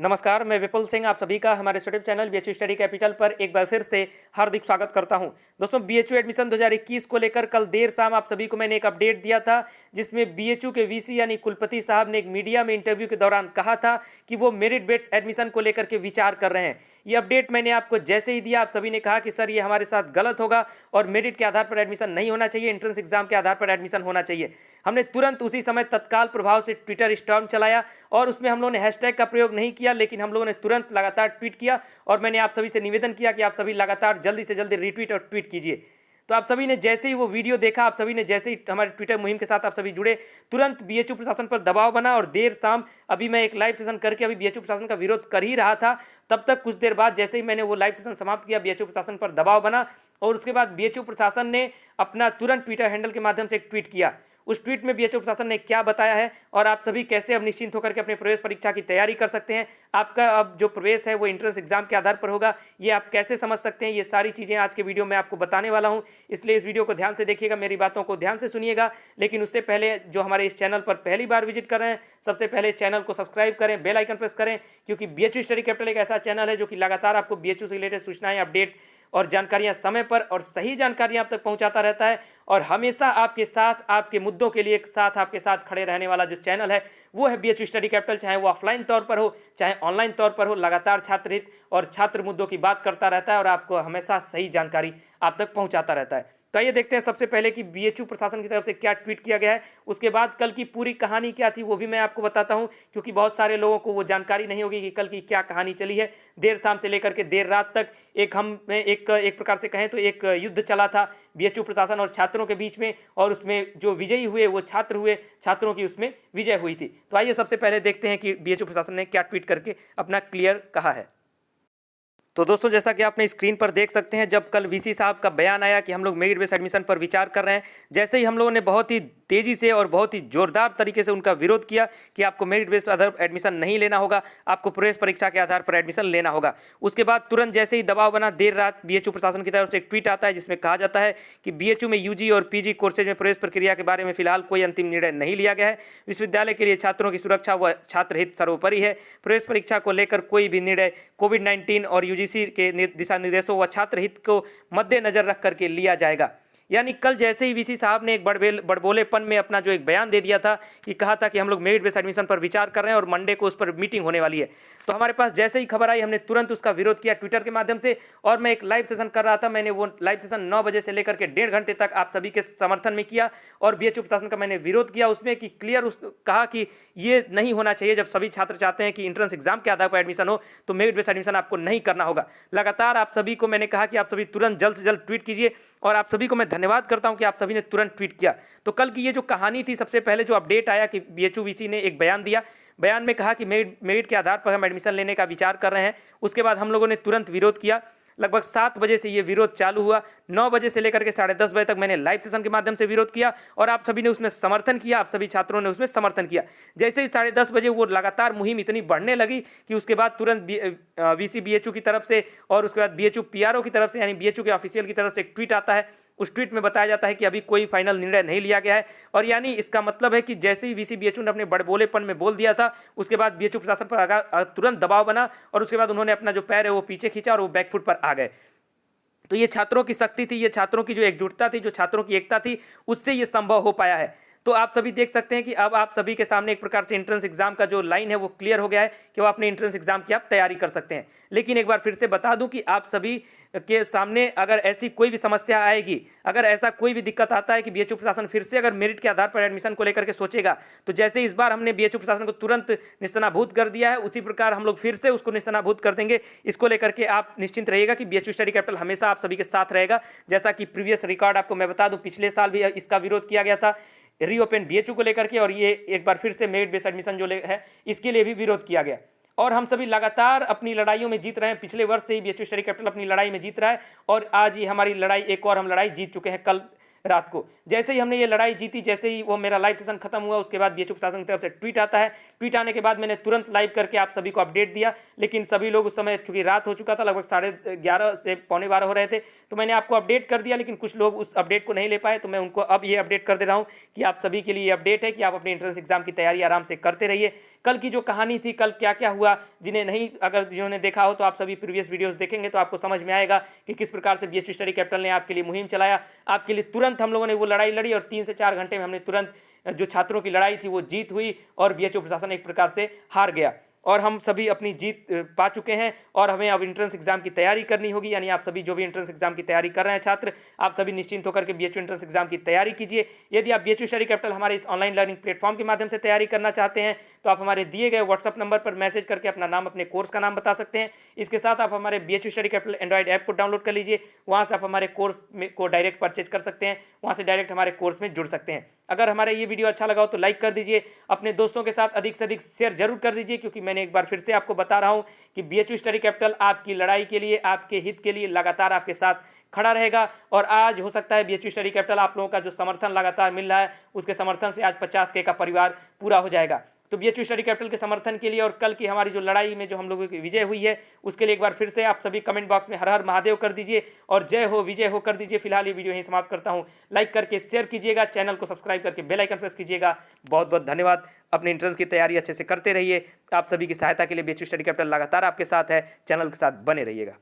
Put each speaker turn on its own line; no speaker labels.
नमस्कार, मैं विपुल सिंह आप सभी का हमारे YouTube channel BHU study capital पर एक बार फिर से हार्दिक स्वागत करता हूं। दोस्तों, बीएचयू एडमिशन 2021 को लेकर कल देर शाम आप सभी को मैंने एक अपडेट दिया था, जिसमें बीएचयू के वीसी यानी कुलपति साहब ने एक मीडिया में इंटरव्यू के दौरान कहा था कि वो मेरिट बेस्ड एडमिशन को लेकर के विचार कर रहे हैं। ये अपडेट मैंने आपको जैसे ही दिया, आप सभी ने कहा कि सर ये हमारे साथ गलत होगा और मेरिट के आधार पर एडमिशन नहीं होना चाहिए, एंट्रेंस एग्जाम के आधार पर एडमिशन होना चाहिए। हमने तुरंत उसी समय तत्काल प्रभाव से ट्विटर स्टॉर्म चलाया और उसमें हम लोगों ने हैशटैग का प्रयोग नहीं किया, लेकिन हम लोगों ने तुरंत लगातार ट्वीट किया और मैंने आप सभी से निवेदन किया कि आप सभी लगातार जल्दी से जल्दी रीट्वीट और ट्वीट कीजिए। तो आप सभी ने जैसे ही वो वीडियो देखा, आप सभी ने जैसे ही हमारे ट्विटर मुहिम के साथ आप सभी जुड़े, तुरंत बीएचयू प्रशासन पर दबाव बना और देर शाम अभी मैं एक लाइव सेशन करके अभी बीएचयू प्रशासन का विरोध कर ही रहा था। तब तक कुछ देर बाद जैसे ही मैंने वो लाइव सेशन समाप्त किया, बीएचयू प्रशासन पर दबाव बना और उसके बाद बीएचयू प्रशासन ने अपना तुरंत ट्विटर हैंडल के माध्यम से एक ट्वीट किया। उस ट्वीट में बीएचयू प्रशासन ने क्या बताया है और आप सभी कैसे अब निश्चिंत होकर के अपने प्रवेश परीक्षा की तैयारी कर सकते हैं। आपका अब जो प्रवेश है वो एंट्रेंस एग्जाम के आधार पर होगा, ये आप कैसे समझ सकते हैं, ये सारी चीज़ें आज के वीडियो में आपको बताने वाला हूं। इसलिए इस वीडियो को ध्यान से देखिएगा, मेरी बातों को ध्यान से सुनिएगा। लेकिन उससे पहले जो हमारे इस चैनल पर पहली बार विजिट कर रहे हैं, सबसे पहले चैनल को सब्सक्राइब करें, बेल आइकन प्रेस करें, क्योंकि बीएचयू स्टडी कैपिटल एक ऐसा चैनल है जो कि लगातार आपको बीएचयू से रिलेटेड सूचनाएं, अपडेट और जानकारियां समय पर और सही जानकारियां आप तक पहुंचाता रहता है और हमेशा आपके साथ, आपके मुद्दों के लिए एक साथ आपके साथ खड़े रहने वाला जो चैनल है वो है बीएचयू स्टडी कैपिटल। चाहे वो ऑफलाइन तौर पर हो चाहे ऑनलाइन तौर पर हो, लगातार छात्र हित और छात्र मुद्दों की बात करता रहता है और आपको हमेशा सही जानकारी आप तक पहुंचाता रहता है। तो आइए देखते हैं सबसे पहले कि बीएचयू प्रशासन की तरफ से क्या ट्वीट किया गया है। उसके बाद कल की पूरी कहानी क्या थी वो भी मैं आपको बताता हूं, क्योंकि बहुत सारे लोगों को वो जानकारी नहीं होगी कि कल की क्या कहानी चली है। देर शाम से लेकर के देर रात तक एक प्रकार से कहें तो एक युद्ध चला था बीएचयू प्रशासन और छात्रों के बीच में, और उसमें जो विजयी हुए वो छात्र हुए, छात्रों की उसमें विजय हुई थी। तो आइए सबसे पहले देखते हैं कि बीएचयू प्रशासन ने क्या ट्वीट करके अपना क्लियर कहा है। तो दोस्तों, जैसा कि आपने स्क्रीन पर देख सकते हैं, जब कल वीसी साहब का बयान आया कि हम लोग मेरिट बेस्ड एडमिशन पर विचार कर रहे हैं, जैसे ही हम लोगों ने बहुत ही तेजी से और बहुत ही जोरदार तरीके से उनका विरोध किया कि आपको मेरिट बेस्ड आधार एडमिशन नहीं लेना होगा, आपको प्रवेश परीक्षा के आधार पर एडमिशन लेना होगा। उसके बाद तुरंत जैसे ही दबाव बना, देर रात बीएचयू प्रशासन की तरफ से एक ट्वीट आता है जिसमें कहा जाता है कि बीएचयू में यूजी और पीजी कोर्सेज में प्रवेश प्रक्रिया के बारे में फिलहाल कोई अंतिम निर्णय नहीं लिया गया है। विश्वविद्यालय के लिए छात्रों की सुरक्षा व छात्र हित सर्वोपरि है। प्रवेश परीक्षा को लेकर कोई भी निर्णय कोविड-19 और यूजीसी के दिशा निर्देशों व छात्र हित को मद्देनजर रख करके लिया जाएगा। यानी कल जैसे ही वीसी साहब ने एक बड़बोलेपन में अपना जो एक बयान दे दिया था कि कहा था कि हम लोग मेरिट बेस्ड एडमिशन पर विचार कर रहे हैं और मंडे को उस पर मीटिंग होने वाली है, तो हमारे पास जैसे ही खबर आई हमने तुरंत उसका विरोध किया ट्विटर के माध्यम से और मैं एक लाइव सेशन कर रहा था। मैंने वो लाइव सेशन 9 बजे से लेकर के 1.5 घंटे तक आप सभी के समर्थन में किया और बीएचयू प्रशासन का मैंने विरोध किया उसमें कि क्लियर कहा कि ये नहीं होना चाहिए। जब सभी छात्र चाहते हैं कि एंट्रेंस एग्जाम के आधार पर एडमिशन हो तो मेरिट बेस्ड एडमिशन आपको नहीं करना होगा। लगातार आप सभी को मैंने कहा कि आप सभी तुरंत जल्द से जल्द ट्वीट कीजिए और आप सभी को मैं धन्यवाद करता हूं कि आप सभी ने तुरंत ट्वीट किया। तो कल की ये जो कहानी थी, सबसे पहले जो अपडेट आया कि बीएचयू वीसी ने एक बयान दिया, बयान में कहा कि मेरिट के आधार पर हम एडमिशन लेने का विचार कर रहे हैं। उसके बाद हम लोगों ने तुरंत विरोध किया। लगभग 7 बजे से ये विरोध चालू हुआ। 9 बजे से लेकर के 10:30 बजे तक मैंने लाइव सेशन के माध्यम से विरोध किया और आप सभी ने उसमें समर्थन किया, आप सभी छात्रों ने उसमें समर्थन किया। जैसे ही 10:30 बजे वो लगातार मुहिम इतनी बढ़ने लगी कि उसके बाद तुरंत वीसी बीएचयू की तरफ से और उसके बाद बीएचयू पीआरओ की तरफ से यानी बीएचयू के ऑफिशियल की तरफ से एक ट्वीट आता है। उस ट्वीट में बताया जाता है कि अभी कोई फाइनल निर्णय नहीं लिया गया है और यानी इसका मतलब है कि जैसे ही वीसी बीएचयू ने अपने बड़बोलेपन में बोल दिया था, उसके बाद बीएचयू प्रशासन पर तुरंत दबाव बना और उसके बाद उन्होंने अपना जो पैर है वो पीछे खींचा और वो बैकफुट पर आ गए। तो ये छात्रों की शक्ति थी, ये छात्रों की जो एकजुटता थी, जो छात्रों की एकता थी, उससे ये संभव हो पाया है। तो आप सभी देख सकते हैं कि अब आप सभी के सामने एक प्रकार से एंट्रेंस एग्जाम का जो लाइन है वो क्लियर हो गया है कि वो अपने एंट्रेंस एग्जाम की आप तैयारी कर सकते हैं। लेकिन एक बार फिर से बता दूं कि आप सभी के सामने अगर ऐसी कोई भी समस्या आएगी, अगर ऐसा कोई भी दिक्कत आता है कि बीएचयू प्रशासन फिर से अगर मेरिट के आधार पर एडमिशन को लेकर के सोचेगा, तो जैसे इस बार हमने बीएचयू प्रशासन को तुरंत निस्तानाबूद कर दिया है, उसी प्रकार हम लोग फिर से उसको निस्तानाबूद कर देंगे। इसको लेकर के आप निश्चिंत रहिएगा कि बीएचयू स्टडी कैपिटल हमेशा आप सभी के साथ रहेगा। जैसा कि प्रीवियस रिकॉर्ड आपको मैं बता दूं, पिछले साल भी इसका विरोध किया गया था रीओपन बीएचयू को लेकर के, और ये एक बार फिर से मेरिट बेस्ड एडमिशन जो है इसके लिए भी विरोध किया गया और हम सभी लगातार अपनी लड़ाइयों में जीत रहे हैं। पिछले वर्ष से ही बीएचयू स्टडी कैपिटल अपनी लड़ाई में जीत रहा है और आज ही हमारी लड़ाई, एक और हम लड़ाई जीत चुके हैं। कल रात को जैसे ही हमने ये लड़ाई जीती, जैसे ही वो मेरा लाइव सेशन खत्म हुआ, उसके बाद बीएचयू प्रशासन की तरफ से ट्वीट आता है। ट्वीट आने के बाद मैंने तुरंत लाइव करके आप सभी को अपडेट दिया, लेकिन सभी लोग उस समय, चूंकि रात हो चुका था, लगभग 11:30 से 11:15 हो रहे थे, तो मैंने आपको अपडेट कर दिया, लेकिन कुछ लोग उस अपडेट को नहीं ले पाए। तो मैं उनको अब ये अपडेट कर दे रहा हूँ कि आप सभी के लिए अपडेट है कि आप अपने एंट्रेंस एग्जाम की तैयारी आराम से करते रहिए, कल की जो कहानी थी, कल क्या क्या हुआ, जिन्होंने देखा हो तो आप सभी प्रीवियस वीडियोस देखेंगे तो आपको समझ में आएगा कि किस प्रकार से बीएचयू स्टडी कैपिटल ने आपके लिए मुहिम चलाया। आपके लिए तुरंत हम लोगों ने वो लड़ाई लड़ी और 3 से 4 घंटे में हमने तुरंत जो छात्रों की लड़ाई थी वो जीत हुई और बीएचयू प्रशासन एक प्रकार से हार गया और हम सभी अपनी जीत पा चुके हैं। और हमें अब एंट्रेंस एग्जाम की तैयारी करनी होगी, यानी आप सभी जो भी एंट्रेंस एग्जाम की तैयारी कर रहे हैं छात्र, आप सभी निश्चिंत होकर के बीएचयू एंट्रेंस एग्जाम की तैयारी कीजिए। यदि आप बीएचयू स्टडी कैपिटल हमारे इस ऑनलाइन लर्निंग प्लेटफॉर्म के माध्यम से तैयारी करना चाहते हैं तो आप हमारे दिए गए व्हाट्सअप नंबर पर मैसेज करके अपना नाम, अपने कोर्स का नाम बता सकते हैं। इसके साथ आप हमारे BHU study capital Android app को डाउनलोड कर लीजिए, वहाँ से आप हमारे कोर्स को डायरेक्ट परचेज कर सकते हैं, वहाँ से डायरेक्ट हमारे कोर्स में जुड़ सकते हैं। अगर हमारा ये वीडियो अच्छा लगा हो तो लाइक कर दीजिए, अपने दोस्तों के साथ अधिक से अधिक शेयर जरूर कर दीजिए, क्योंकि मैंने एक बार फिर से आपको बता रहा हूं कि बीएचयू स्टडी कैपिटल आपकी लड़ाई के लिए, आपके हित के लिए लगातार आपके साथ खड़ा रहेगा। और आज हो सकता है बीएचयू स्टडी कैपिटल आप लोगों का जो समर्थन लगातार मिल रहा है उसके समर्थन से आज 50K का परिवार पूरा हो जाएगा। तो बीएचयू स्टडी कैपिटल के समर्थन के लिए और कल की हमारी जो लड़ाई में जो हम लोगों की विजय हुई है उसके लिए एक बार फिर से आप सभी कमेंट बॉक्स में हर हर महादेव कर दीजिए और जय हो विजय हो कर दीजिए। फिलहाल ये वीडियो यहीं समाप्त करता हूं। लाइक करके शेयर कीजिएगा, चैनल को सब्सक्राइब करके बेल आइकन प्रेस कीजिएगा। बहुत बहुत धन्यवाद। अपने एंट्रेंस की तैयारी अच्छे से करते रहिए। आप सभी की सहायता के लिए बीएचयू स्टडी कैपिटल लगातार आपके साथ है, चैनल के साथ बने रहिएगा।